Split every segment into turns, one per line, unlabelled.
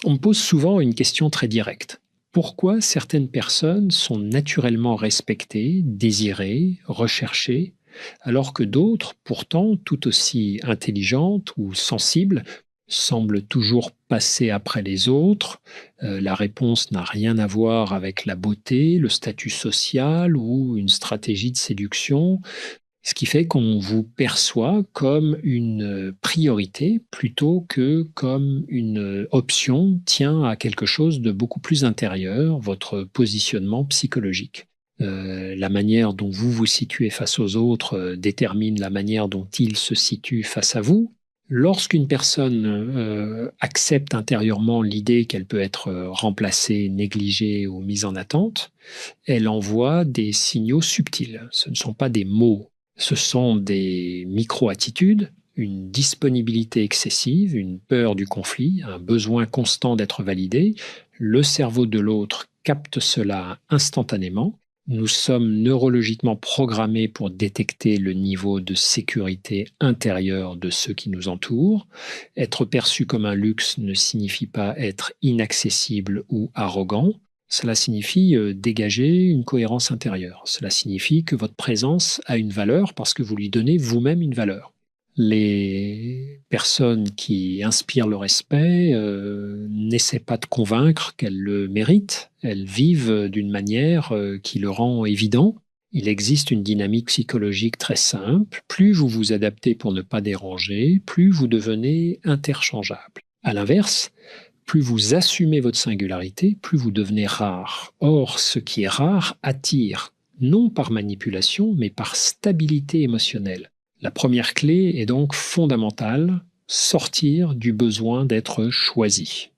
On me pose souvent une question très directe. Pourquoi certaines personnes sont naturellement respectées, désirées, recherchées, alors que d'autres, pourtant tout aussi intelligentes ou sensibles, semblent toujours passer après les autres? La réponse n'a rien à voir avec la beauté, le statut social ou une stratégie de séduction. Ce qui fait qu'on vous perçoit comme une priorité plutôt que comme une option tient à quelque chose de beaucoup plus intérieur, votre positionnement psychologique. La manière dont vous vous situez face aux autres détermine la manière dont ils se situent face à vous. Lorsqu'une personne accepte intérieurement l'idée qu'elle peut être remplacée, négligée ou mise en attente, elle envoie des signaux subtils. Ce ne sont pas des mots, ce sont des micro-attitudes, une disponibilité excessive, une peur du conflit, un besoin constant d'être validé. Le cerveau de l'autre capte cela instantanément. Nous sommes neurologiquement programmés pour détecter le niveau de sécurité intérieure de ceux qui nous entourent. Être perçu comme un luxe ne signifie pas être inaccessible ou arrogant. Cela signifie dégager une cohérence intérieure. Cela signifie que votre présence a une valeur parce que vous lui donnez vous-même une valeur. Les personnes qui inspirent le respect n'essaient pas de convaincre qu'elles le méritent. Elles vivent d'une manière qui le rend évident. Il existe une dynamique psychologique très simple. Plus vous vous adaptez pour ne pas déranger, plus vous devenez interchangeable. À l'inverse, plus vous assumez votre singularité, plus vous devenez rare. Or, ce qui est rare attire, non par manipulation, mais par stabilité émotionnelle. La première clé est donc fondamentale, sortir du besoin d'être choisi.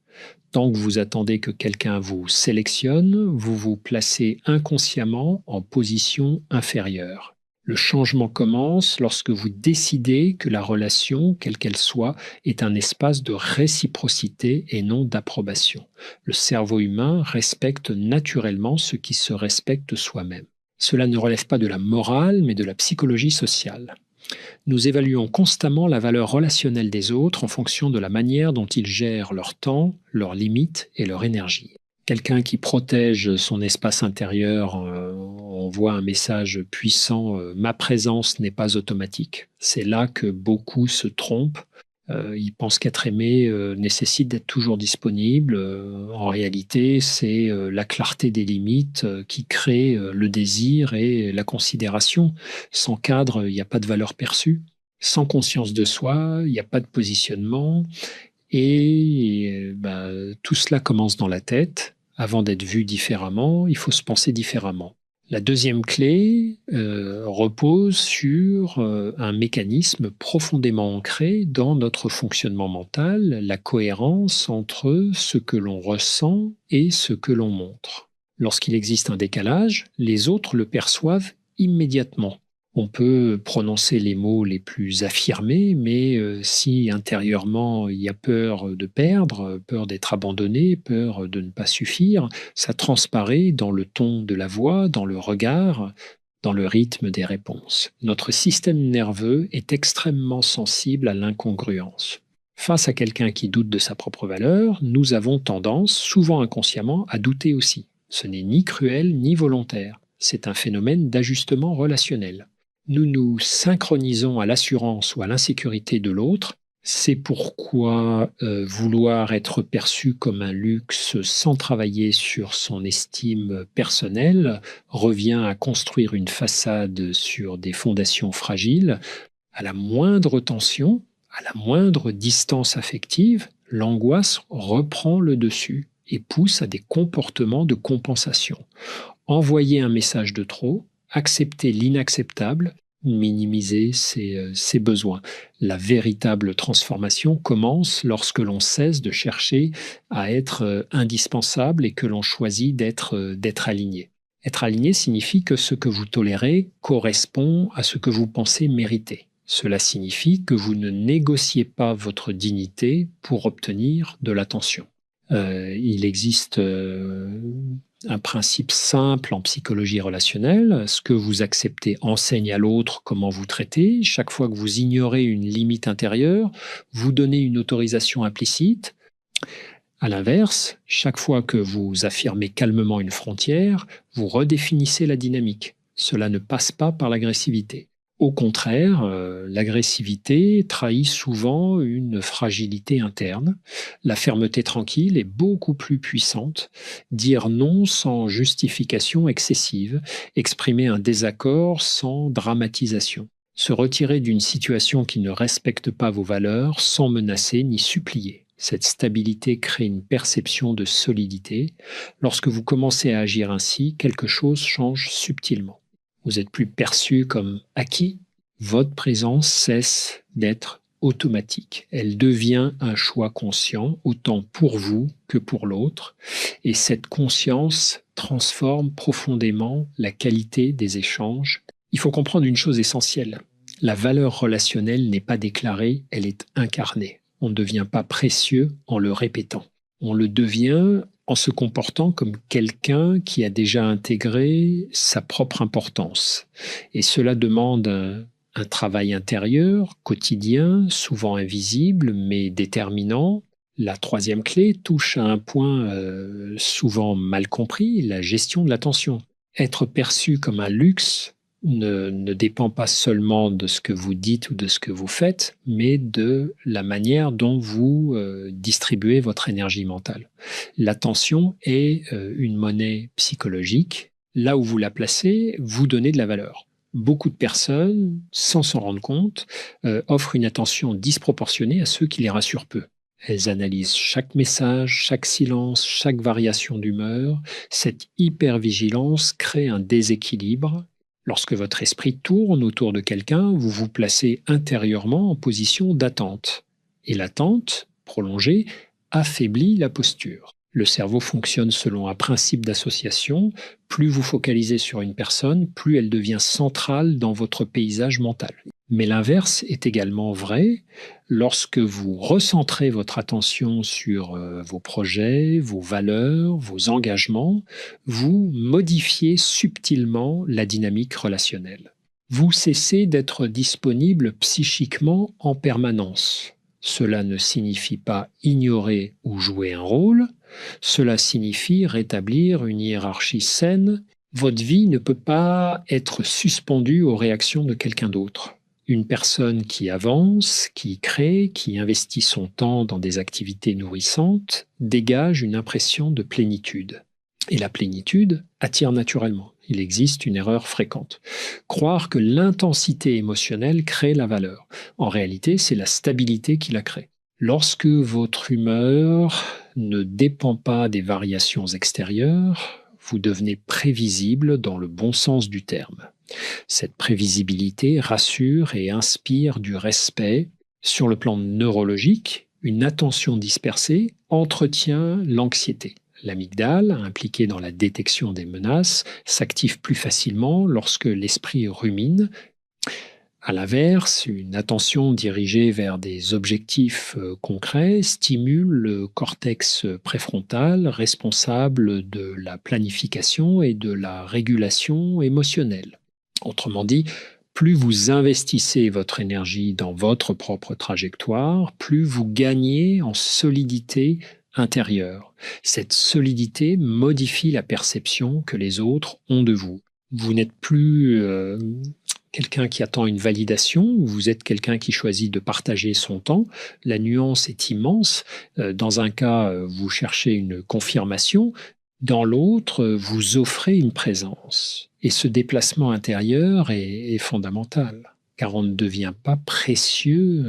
Tant que vous attendez que quelqu'un vous sélectionne, vous vous placez inconsciemment en position inférieure. Le changement commence lorsque vous décidez que la relation, quelle qu'elle soit, est un espace de réciprocité et non d'approbation. Le cerveau humain respecte naturellement ce qui se respecte soi-même. Cela ne relève pas de la morale, mais de la psychologie sociale. Nous évaluons constamment la valeur relationnelle des autres en fonction de la manière dont ils gèrent leur temps, leurs limites et leur énergie. Quelqu'un qui protège son espace intérieur envoie un message puissant, ma présence n'est pas automatique. C'est là que beaucoup se trompent. Ils pensent qu'être aimé nécessite d'être toujours disponible. En réalité, c'est la clarté des limites qui crée le désir et la considération. Sans cadre, il n'y a pas de valeur perçue. Sans conscience de soi, il n'y a pas de positionnement. Et tout cela commence dans la tête. Avant d'être vu différemment, il faut se penser différemment. La deuxième clé repose sur un mécanisme profondément ancré dans notre fonctionnement mental, la cohérence entre ce que l'on ressent et ce que l'on montre. Lorsqu'il existe un décalage, les autres le perçoivent immédiatement. On peut prononcer les mots les plus affirmés, mais si intérieurement il y a peur de perdre, peur d'être abandonné, peur de ne pas suffire, ça transparaît dans le ton de la voix, dans le regard, dans le rythme des réponses. Notre système nerveux est extrêmement sensible à l'incongruence. Face à quelqu'un qui doute de sa propre valeur, nous avons tendance, souvent inconsciemment, à douter aussi. Ce n'est ni cruel ni volontaire. C'est un phénomène d'ajustement relationnel. Nous nous synchronisons à l'assurance ou à l'insécurité de l'autre. C'est pourquoi vouloir être perçu comme un luxe sans travailler sur son estime personnelle revient à construire une façade sur des fondations fragiles. À la moindre tension, à la moindre distance affective, l'angoisse reprend le dessus et pousse à des comportements de compensation. Envoyer un message de trop, accepter l'inacceptable, minimiser ses besoins. La véritable transformation commence lorsque l'on cesse de chercher à être indispensable et que l'on choisit d'être aligné. Être aligné signifie que ce que vous tolérez correspond à ce que vous pensez mériter. Cela signifie que vous ne négociez pas votre dignité pour obtenir de l'attention. Il existe un principe simple en psychologie relationnelle. Ce que vous acceptez enseigne à l'autre comment vous traitez. Chaque fois que vous ignorez une limite intérieure, vous donnez une autorisation implicite. À l'inverse, chaque fois que vous affirmez calmement une frontière, vous redéfinissez la dynamique. Cela ne passe pas par l'agressivité. Au contraire, l'agressivité trahit souvent une fragilité interne. La fermeté tranquille est beaucoup plus puissante. Dire non sans justification excessive, exprimer un désaccord sans dramatisation. Se retirer d'une situation qui ne respecte pas vos valeurs sans menacer ni supplier. Cette stabilité crée une perception de solidité. Lorsque vous commencez à agir ainsi, quelque chose change subtilement. Vous êtes plus perçu comme acquis. Votre présence cesse d'être automatique. Elle devient un choix conscient, autant pour vous que pour l'autre. Et cette conscience transforme profondément la qualité des échanges. Il faut comprendre une chose essentielle. La valeur relationnelle n'est pas déclarée, elle est incarnée. On ne devient pas précieux en le répétant. On le devient en se comportant comme quelqu'un qui a déjà intégré sa propre importance. Et cela demande un travail intérieur, quotidien, souvent invisible, mais déterminant. La troisième clé touche à un point souvent mal compris, la gestion de l'attention. Être perçu comme un luxe ne dépend pas seulement de ce que vous dites ou de ce que vous faites, mais de la manière dont vous distribuez votre énergie mentale. L'attention est une monnaie psychologique. Là où vous la placez, vous donnez de la valeur. Beaucoup de personnes, sans s'en rendre compte, offrent une attention disproportionnée à ceux qui les rassurent peu. Elles analysent chaque message, chaque silence, chaque variation d'humeur. Cette hypervigilance crée un déséquilibre. Lorsque votre esprit tourne autour de quelqu'un, vous vous placez intérieurement en position d'attente. Et l'attente, prolongée, affaiblit la posture. Le cerveau fonctionne selon un principe d'association. Plus vous focalisez sur une personne, plus elle devient centrale dans votre paysage mental. Mais l'inverse est également vrai. Lorsque vous recentrez votre attention sur vos projets, vos valeurs, vos engagements, vous modifiez subtilement la dynamique relationnelle. Vous cessez d'être disponible psychiquement en permanence. Cela ne signifie pas ignorer ou jouer un rôle, cela signifie rétablir une hiérarchie saine. Votre vie ne peut pas être suspendue aux réactions de quelqu'un d'autre. Une personne qui avance, qui crée, qui investit son temps dans des activités nourrissantes, dégage une impression de plénitude. Et la plénitude attire naturellement. Il existe une erreur fréquente. Croire que l'intensité émotionnelle crée la valeur. En réalité, c'est la stabilité qui la crée. Lorsque votre humeur ne dépend pas des variations extérieures, vous devenez prévisible dans le bon sens du terme. Cette prévisibilité rassure et inspire du respect. Sur le plan neurologique, une attention dispersée entretient l'anxiété. L'amygdale, impliquée dans la détection des menaces, s'active plus facilement lorsque l'esprit rumine. À l'inverse, une attention dirigée vers des objectifs concrets stimule le cortex préfrontal responsable de la planification et de la régulation émotionnelle. Autrement dit, plus vous investissez votre énergie dans votre propre trajectoire, plus vous gagnez en solidité intérieure. Cette solidité modifie la perception que les autres ont de vous. Vous n'êtes plus quelqu'un qui attend une validation, vous êtes quelqu'un qui choisit de partager son temps. La nuance est immense. Dans un cas, vous cherchez une confirmation. Dans l'autre, vous offrez une présence. Et ce déplacement intérieur est fondamental, car on ne devient pas précieux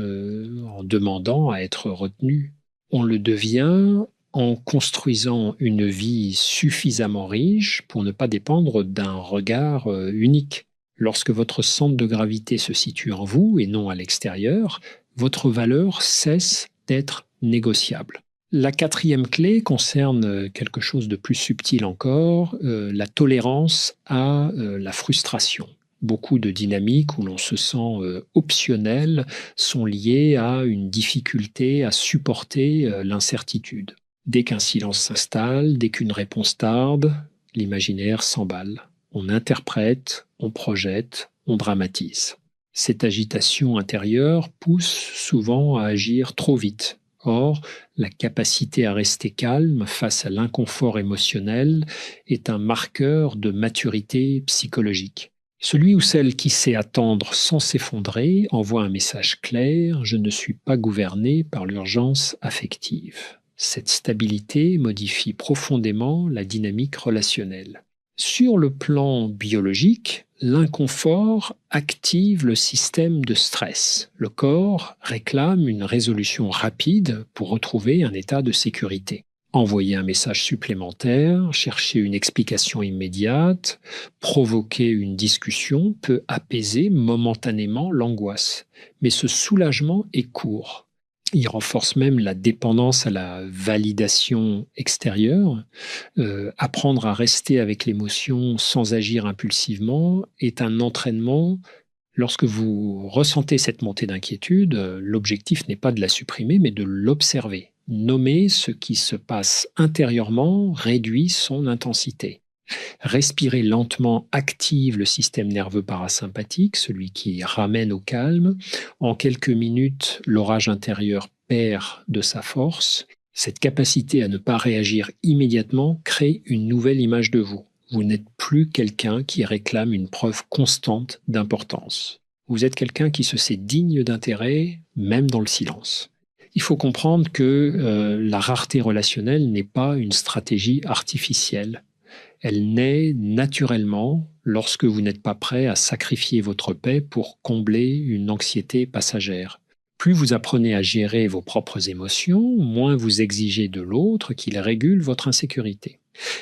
en demandant à être retenu. On le devient en construisant une vie suffisamment riche pour ne pas dépendre d'un regard unique. Lorsque votre centre de gravité se situe en vous et non à l'extérieur, votre valeur cesse d'être négociable. La quatrième clé concerne quelque chose de plus subtil encore, la tolérance à la frustration. Beaucoup de dynamiques où l'on se sent optionnel sont liées à une difficulté à supporter l'incertitude. Dès qu'un silence s'installe, dès qu'une réponse tarde, l'imaginaire s'emballe. On interprète, on projette, on dramatise. Cette agitation intérieure pousse souvent à agir trop vite. Or, la capacité à rester calme face à l'inconfort émotionnel est un marqueur de maturité psychologique. Celui ou celle qui sait attendre sans s'effondrer envoie un message clair: je ne suis pas gouverné par l'urgence affective. Cette stabilité modifie profondément la dynamique relationnelle. Sur le plan biologique, l'inconfort active le système de stress. Le corps réclame une résolution rapide pour retrouver un état de sécurité. Envoyer un message supplémentaire, chercher une explication immédiate, provoquer une discussion peut apaiser momentanément l'angoisse. Mais ce soulagement est court. Il renforce même la dépendance à la validation extérieure. Apprendre à rester avec l'émotion sans agir impulsivement est un entraînement. Lorsque vous ressentez cette montée d'inquiétude, l'objectif n'est pas de la supprimer, mais de l'observer. Nommer ce qui se passe intérieurement réduit son intensité. Respirer lentement active le système nerveux parasympathique, celui qui ramène au calme. En quelques minutes, l'orage intérieur perd de sa force. Cette capacité à ne pas réagir immédiatement crée une nouvelle image de vous. Vous n'êtes plus quelqu'un qui réclame une preuve constante d'importance. Vous êtes quelqu'un qui se sait digne d'intérêt, même dans le silence. Il faut comprendre que la rareté relationnelle n'est pas une stratégie artificielle. Elle naît naturellement lorsque vous n'êtes pas prêt à sacrifier votre paix pour combler une anxiété passagère. Plus vous apprenez à gérer vos propres émotions, moins vous exigez de l'autre qu'il régule votre insécurité.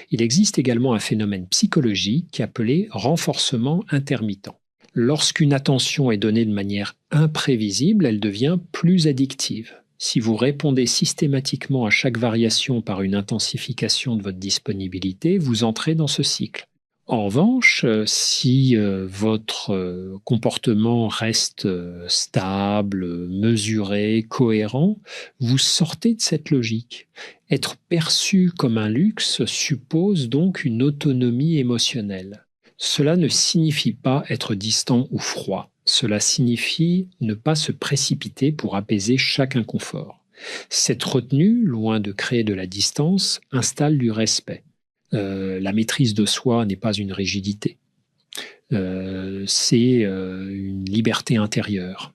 Il existe également un phénomène psychologique appelé renforcement intermittent. Lorsqu'une attention est donnée de manière imprévisible, elle devient plus addictive. Si vous répondez systématiquement à chaque variation par une intensification de votre disponibilité, vous entrez dans ce cycle. En revanche, si votre comportement reste stable, mesuré, cohérent, vous sortez de cette logique. Être perçu comme un luxe suppose donc une autonomie émotionnelle. Cela ne signifie pas être distant ou froid. Cela signifie ne pas se précipiter pour apaiser chaque inconfort. Cette retenue, loin de créer de la distance, installe du respect. La maîtrise de soi n'est pas une rigidité. C'est une liberté intérieure.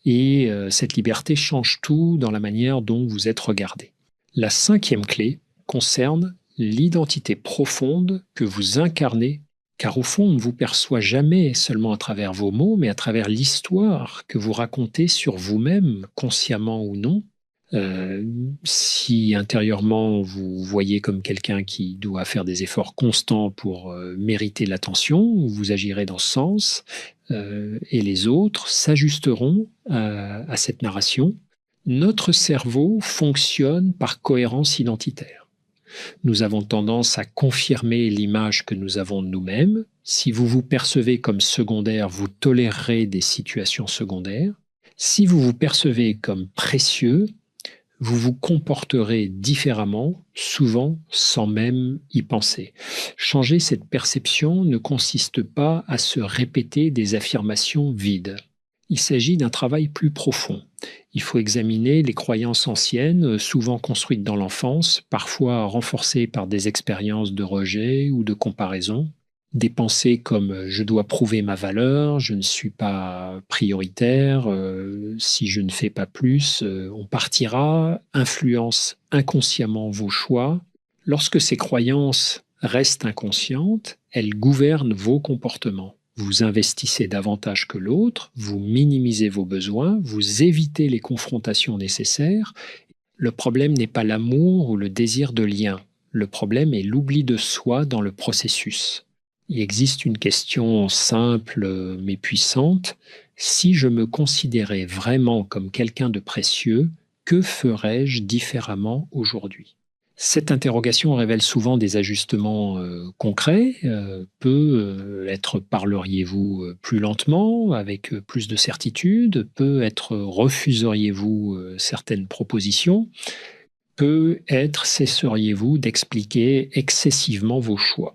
Et cette liberté change tout dans la manière dont vous êtes regardé. La 5e clé concerne l'identité profonde que vous incarnez, car au fond, on ne vous perçoit jamais seulement à travers vos mots, mais à travers l'histoire que vous racontez sur vous-même, consciemment ou non. Si intérieurement vous voyez comme quelqu'un qui doit faire des efforts constants pour mériter l'attention, vous agirez dans ce sens, et les autres s'ajusteront à cette narration. Notre cerveau fonctionne par cohérence identitaire. Nous avons tendance à confirmer l'image que nous avons de nous-mêmes. Si vous vous percevez comme secondaire, vous tolérerez des situations secondaires. Si vous vous percevez comme précieux, vous vous comporterez différemment, souvent sans même y penser. Changer cette perception ne consiste pas à se répéter des affirmations vides. Il s'agit d'un travail plus profond. Il faut examiner les croyances anciennes, souvent construites dans l'enfance, parfois renforcées par des expériences de rejet ou de comparaison. Des pensées comme je dois prouver ma valeur, je ne suis pas prioritaire, si je ne fais pas plus, on partira, influencent inconsciemment vos choix. Lorsque ces croyances restent inconscientes, elles gouvernent vos comportements. Vous investissez davantage que l'autre, vous minimisez vos besoins, vous évitez les confrontations nécessaires. Le problème n'est pas l'amour ou le désir de lien. Le problème est l'oubli de soi dans le processus. Il existe une question simple mais puissante. Si je me considérais vraiment comme quelqu'un de précieux, que ferais-je différemment aujourd'hui ? Cette interrogation révèle souvent des ajustements concrets. Peut être parleriez-vous plus lentement, avec plus de certitude, peut être refuseriez-vous certaines propositions, peut être cesseriez-vous d'expliquer excessivement vos choix.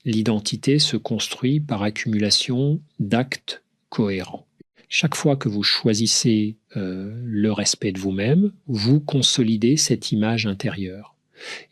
L'identité se construit par accumulation d'actes cohérents. Chaque fois que vous choisissez le respect de vous-même, vous consolidez cette image intérieure.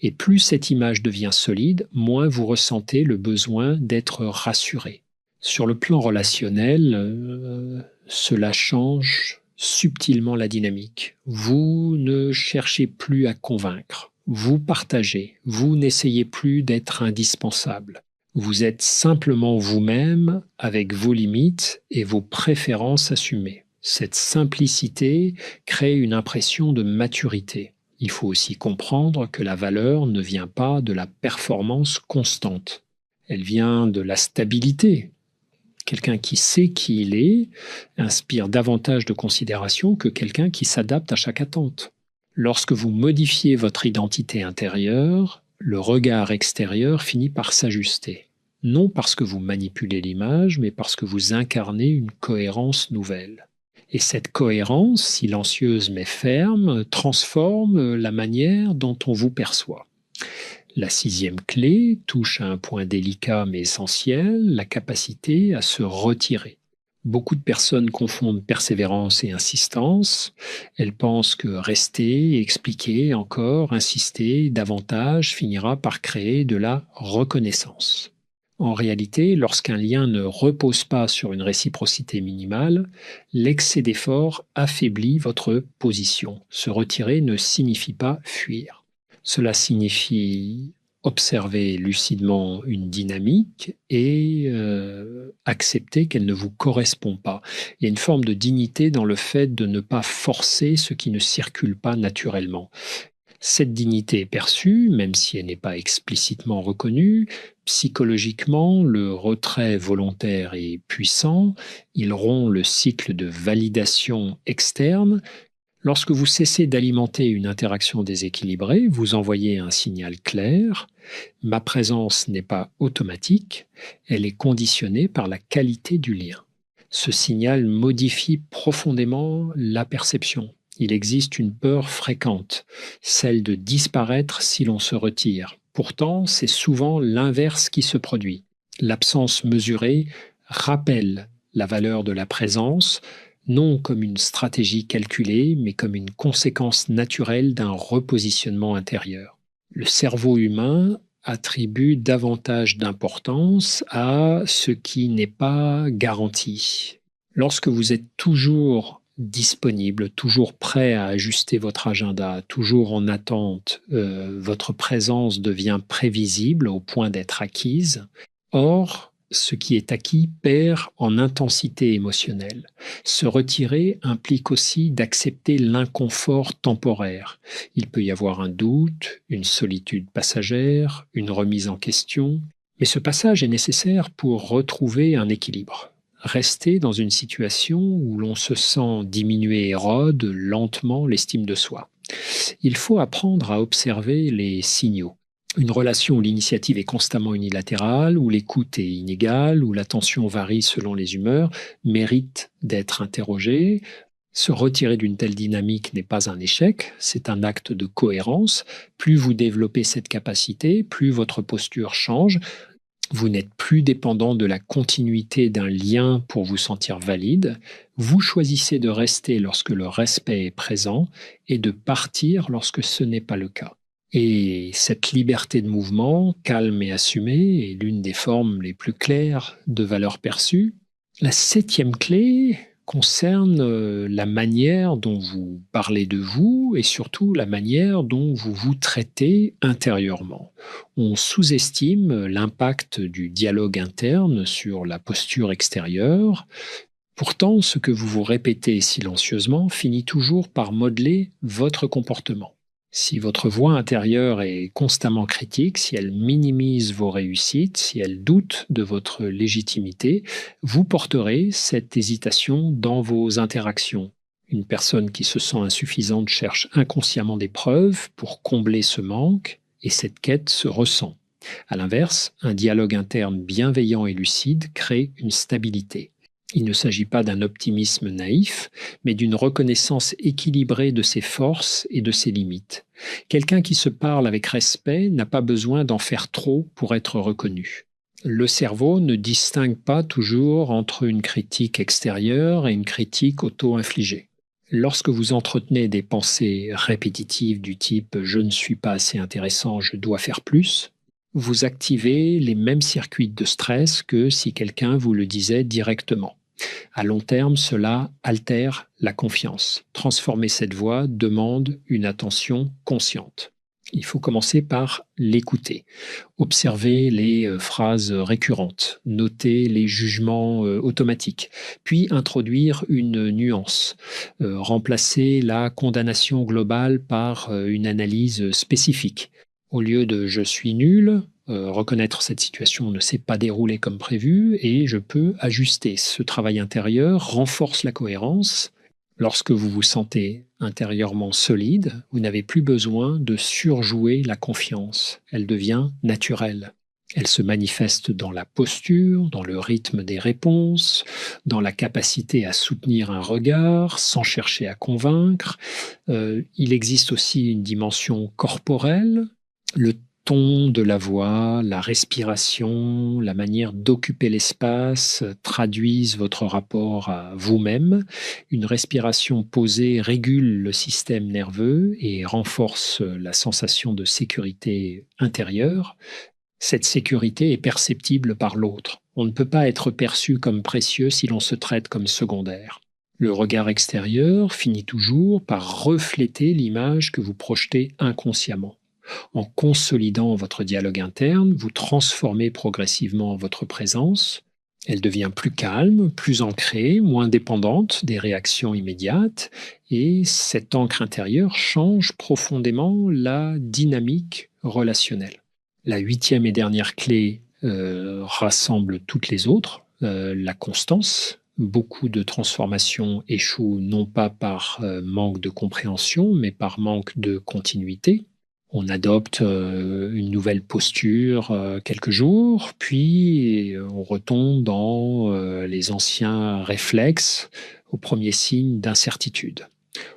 Et plus cette image devient solide, moins vous ressentez le besoin d'être rassuré. Sur le plan relationnel, cela change subtilement la dynamique. Vous ne cherchez plus à convaincre, vous partagez, vous n'essayez plus d'être indispensable. Vous êtes simplement vous-même avec vos limites et vos préférences assumées. Cette simplicité crée une impression de maturité. Il faut aussi comprendre que la valeur ne vient pas de la performance constante. Elle vient de la stabilité. Quelqu'un qui sait qui il est inspire davantage de considération que quelqu'un qui s'adapte à chaque attente. Lorsque vous modifiez votre identité intérieure, le regard extérieur finit par s'ajuster. Non parce que vous manipulez l'image, mais parce que vous incarnez une cohérence nouvelle. Et cette cohérence, silencieuse mais ferme, transforme la manière dont on vous perçoit. La 6e clé touche à un point délicat mais essentiel, la capacité à se retirer. Beaucoup de personnes confondent persévérance et insistance. Elles pensent que rester, expliquer encore, insister davantage finira par créer de la reconnaissance. En réalité, lorsqu'un lien ne repose pas sur une réciprocité minimale, l'excès d'effort affaiblit votre position. Se retirer ne signifie pas fuir. Cela signifie observer lucidement une dynamique et accepter qu'elle ne vous correspond pas. Il y a une forme de dignité dans le fait de ne pas forcer ce qui ne circule pas naturellement. Cette dignité est perçue, même si elle n'est pas explicitement reconnue. Psychologiquement, le retrait volontaire est puissant. Il rompt le cycle de validation externe. Lorsque vous cessez d'alimenter une interaction déséquilibrée, vous envoyez un signal clair. Ma présence n'est pas automatique, elle est conditionnée par la qualité du lien. Ce signal modifie profondément la perception. Il existe une peur fréquente, celle de disparaître si l'on se retire. Pourtant, c'est souvent l'inverse qui se produit. L'absence mesurée rappelle la valeur de la présence, non comme une stratégie calculée, mais comme une conséquence naturelle d'un repositionnement intérieur. Le cerveau humain attribue davantage d'importance à ce qui n'est pas garanti. Lorsque vous êtes toujours disponible, toujours prêt à ajuster votre agenda, toujours en attente, votre présence devient prévisible au point d'être acquise. Or, ce qui est acquis perd en intensité émotionnelle. Se retirer implique aussi d'accepter l'inconfort temporaire. Il peut y avoir un doute, une solitude passagère, une remise en question, mais ce passage est nécessaire pour retrouver un équilibre. Rester dans une situation où l'on se sent diminuer érode lentement l'estime de soi. Il faut apprendre à observer les signaux. Une relation où l'initiative est constamment unilatérale, où l'écoute est inégale, où l'attention varie selon les humeurs, mérite d'être interrogée. Se retirer d'une telle dynamique n'est pas un échec, c'est un acte de cohérence. Plus vous développez cette capacité, plus votre posture change. Vous n'êtes plus dépendant de la continuité d'un lien pour vous sentir valide. Vous choisissez de rester lorsque le respect est présent et de partir lorsque ce n'est pas le cas. Et cette liberté de mouvement, calme et assumée, est l'une des formes les plus claires de valeur perçue. La 7e clé concerne la manière dont vous parlez de vous et surtout la manière dont vous vous traitez intérieurement. On sous-estime l'impact du dialogue interne sur la posture extérieure. Pourtant, ce que vous vous répétez silencieusement finit toujours par modeler votre comportement. Si votre voix intérieure est constamment critique, si elle minimise vos réussites, si elle doute de votre légitimité, vous porterez cette hésitation dans vos interactions. Une personne qui se sent insuffisante cherche inconsciemment des preuves pour combler ce manque, et cette quête se ressent. À l'inverse, un dialogue interne bienveillant et lucide crée une stabilité. Il ne s'agit pas d'un optimisme naïf, mais d'une reconnaissance équilibrée de ses forces et de ses limites. Quelqu'un qui se parle avec respect n'a pas besoin d'en faire trop pour être reconnu. Le cerveau ne distingue pas toujours entre une critique extérieure et une critique auto-infligée. Lorsque vous entretenez des pensées répétitives du type ⁇ je ne suis pas assez intéressant, je dois faire plus ⁇ vous activez les mêmes circuits de stress que si quelqu'un vous le disait directement. À long terme, cela altère la confiance. Transformer cette voix demande une attention consciente. Il faut commencer par l'écouter. Observer les phrases récurrentes, noter les jugements automatiques, puis introduire une nuance, remplacer la condamnation globale par une analyse spécifique. Au lieu de ⁇ je suis nul ⁇ reconnaître cette situation ne s'est pas déroulée comme prévu et je peux ajuster. Ce travail intérieur renforce la cohérence. Lorsque vous vous sentez intérieurement solide, vous n'avez plus besoin de surjouer la confiance. Elle devient naturelle. Elle se manifeste dans la posture, dans le rythme des réponses, dans la capacité à soutenir un regard sans chercher à convaincre. Il existe aussi une dimension corporelle. Le ton de la voix, la respiration, la manière d'occuper l'espace traduisent votre rapport à vous-même. Une respiration posée régule le système nerveux et renforce la sensation de sécurité intérieure. Cette sécurité est perceptible par l'autre. On ne peut pas être perçu comme précieux si l'on se traite comme secondaire. Le regard extérieur finit toujours par refléter l'image que vous projetez inconsciemment. En consolidant votre dialogue interne, vous transformez progressivement votre présence. Elle devient plus calme, plus ancrée, moins dépendante des réactions immédiates, et cette ancre intérieure change profondément la dynamique relationnelle. La 8e et dernière clé rassemble toutes les autres, la constance. Beaucoup de transformations échouent non pas par manque de compréhension, mais par manque de continuité. On adopte une nouvelle posture quelques jours, puis on retombe dans les anciens réflexes au premier signe d'incertitude.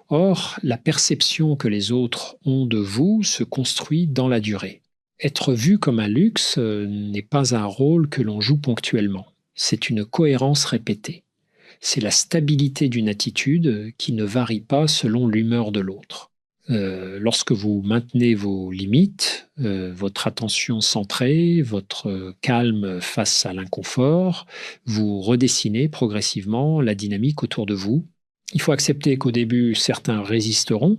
Or, la perception que les autres ont de vous se construit dans la durée. Être vu comme un luxe n'est pas un rôle que l'on joue ponctuellement. C'est une cohérence répétée. C'est la stabilité d'une attitude qui ne varie pas selon l'humeur de l'autre. Lorsque vous maintenez vos limites, votre attention centrée, votre calme face à l'inconfort, vous redessinez progressivement la dynamique autour de vous. Il faut accepter qu'au début, certains résisteront.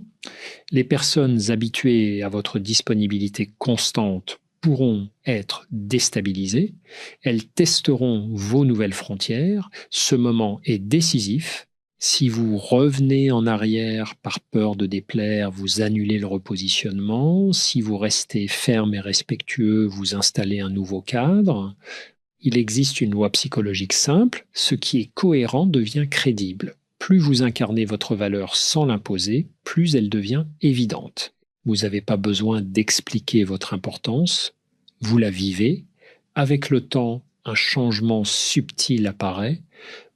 Les personnes habituées à votre disponibilité constante pourront être déstabilisées. Elles testeront vos nouvelles frontières. Ce moment est décisif. Si vous revenez en arrière par peur de déplaire, vous annulez le repositionnement. Si vous restez ferme et respectueux, vous installez un nouveau cadre. Il existe une loi psychologique simple, ce qui est cohérent devient crédible. Plus vous incarnez votre valeur sans l'imposer, plus elle devient évidente. Vous n'avez pas besoin d'expliquer votre importance, vous la vivez. Avec le temps, un changement subtil apparaît.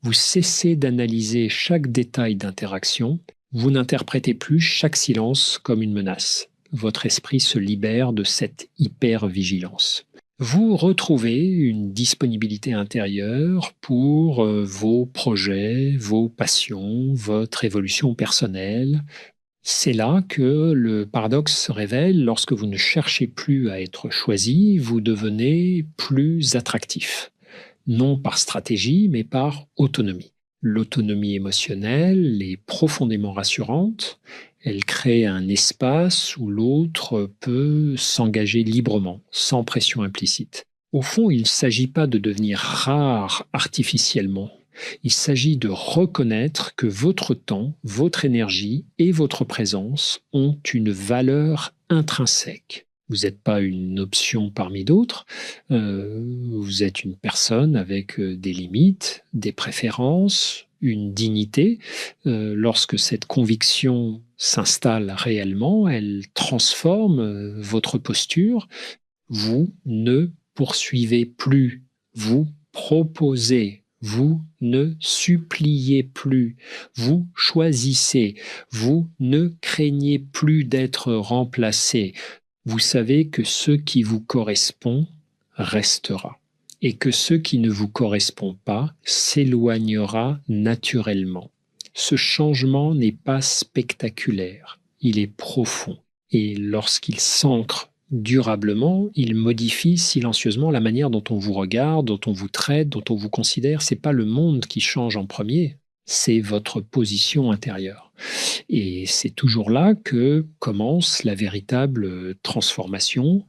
Vous cessez d'analyser chaque détail d'interaction. Vous n'interprétez plus chaque silence comme une menace. Votre esprit se libère de cette hypervigilance. Vous retrouvez une disponibilité intérieure pour vos projets, vos passions, votre évolution personnelle. C'est là que le paradoxe se révèle. Lorsque vous ne cherchez plus à être choisi, vous devenez plus attractif. Non par stratégie, mais par autonomie. L'autonomie émotionnelle est profondément rassurante. Elle crée un espace où l'autre peut s'engager librement, sans pression implicite. Au fond, il ne s'agit pas de devenir rare artificiellement. Il s'agit de reconnaître que votre temps, votre énergie et votre présence ont une valeur intrinsèque. Vous n'êtes pas une option parmi d'autres, vous êtes une personne avec des limites, des préférences, une dignité. Lorsque cette conviction s'installe réellement, elle transforme votre posture. Vous ne poursuivez plus, vous proposez. Vous ne suppliez plus, vous choisissez, vous ne craignez plus d'être remplacé. Vous savez que ce qui vous correspond restera. et que ce qui ne vous correspond pas s'éloignera naturellement. Ce changement n'est pas spectaculaire, il est profond. Et lorsqu'il s'ancre durablement, il modifie silencieusement la manière dont on vous regarde, dont on vous traite, dont on vous considère. C'est pas le monde qui change en premier, c'est votre position intérieure. Et c'est toujours là que commence la véritable transformation